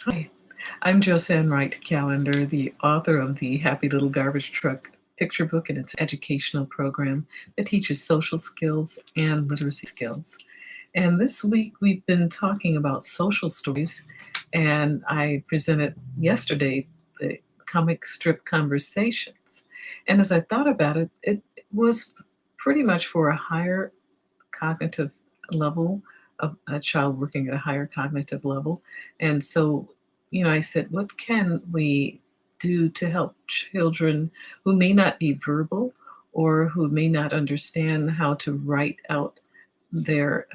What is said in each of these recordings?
Hi, I'm Josanne Wright Callender, the author of the Happy Little Garbage Truck picture book and its educational program that teaches social skills and literacy skills. And this week we've been talking about social stories, and I presented yesterday the comic strip conversations. And as I thought about it, it was pretty much for a higher cognitive level of a child working at a higher cognitive level. And so, I said, what can we do to help children who may not be verbal or who may not understand how to write out their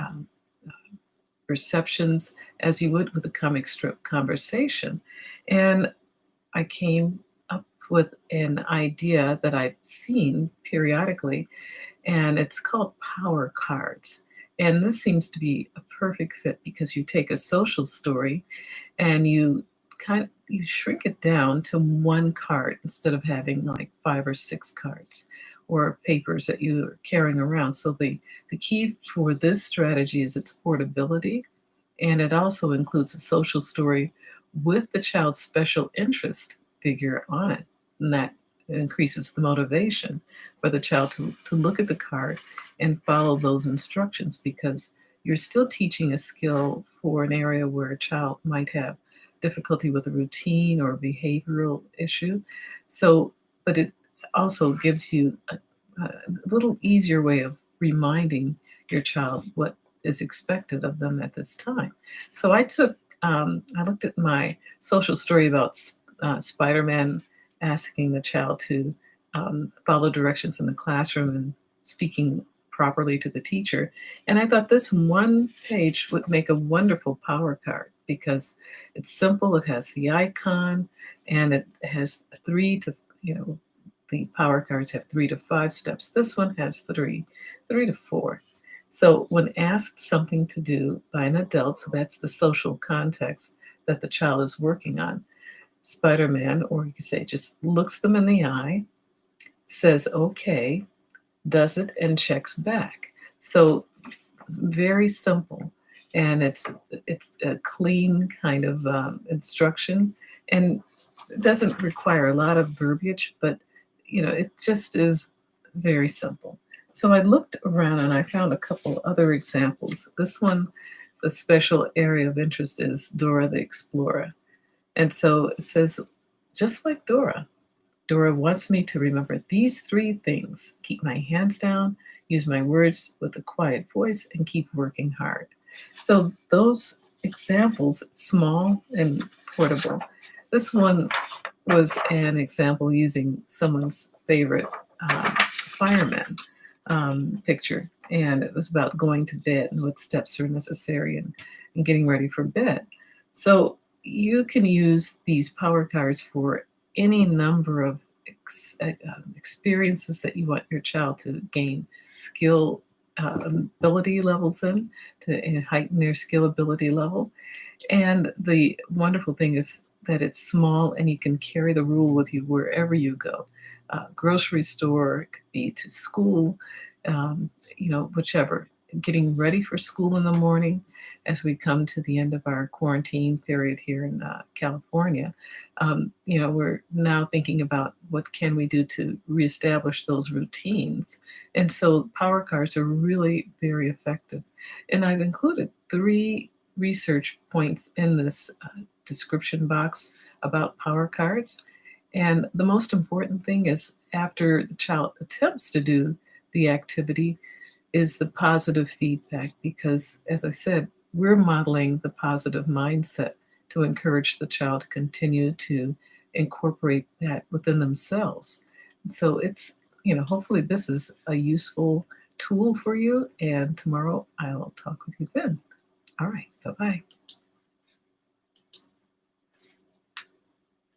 perceptions as you would with a comic strip conversation? And I came up with an idea that I've seen periodically, and it's called power cards. And this seems to be a perfect fit because you take a social story and you shrink it down to one card instead of having like five or six cards or papers that you're carrying around. So the key for this strategy is its portability, and it also includes a social story with the child's special interest figure on it. And that increases the motivation for the child to look at the card and follow those instructions, because you're still teaching a skill for an area where a child might have difficulty with a routine or behavioral issue. So, but it also gives you a little easier way of reminding your child what is expected of them at this time. So I looked at my social story about Spider-Man asking the child to follow directions in the classroom and speaking properly to the teacher. And I thought this one page would make a wonderful power card because it's simple, it has the icon, and it has the power cards have 3 to 5 steps. This one has three to four. So when asked something to do by an adult, so that's the social context that the child is working on, Spider-Man, or you could say just looks them in the eye, says okay, does it, and checks back. So very simple, and it's a clean kind of instruction, and it doesn't require a lot of verbiage, but it just is very simple. So I looked around and I found a couple other examples. This one, the special area of interest is Dora the Explorer. And so it says, just like Dora wants me to remember these 3 things: keep my hands down, use my words with a quiet voice, and keep working hard. So those examples, small and portable. This one was an example using someone's favorite fireman picture, and it was about going to bed and what steps are necessary and getting ready for bed. So you can use these power cards for any number of experiences that you want your child to gain skill ability levels in, to heighten their skill ability level. And the wonderful thing is that it's small and you can carry the rule with you wherever you go. Grocery store, it could be to school, whichever. Getting ready for school in the morning as we come to the end of our quarantine period here in California. We're now thinking about what can we do to reestablish those routines. And so power cards are really very effective. And I've included 3 research points in this description box about power cards. And the most important thing is, after the child attempts to do the activity, is the positive feedback, because as I said, we're modeling the positive mindset to encourage the child to continue to incorporate that within themselves. So hopefully this is a useful tool for you, and tomorrow I'll talk with you then. All right, bye-bye.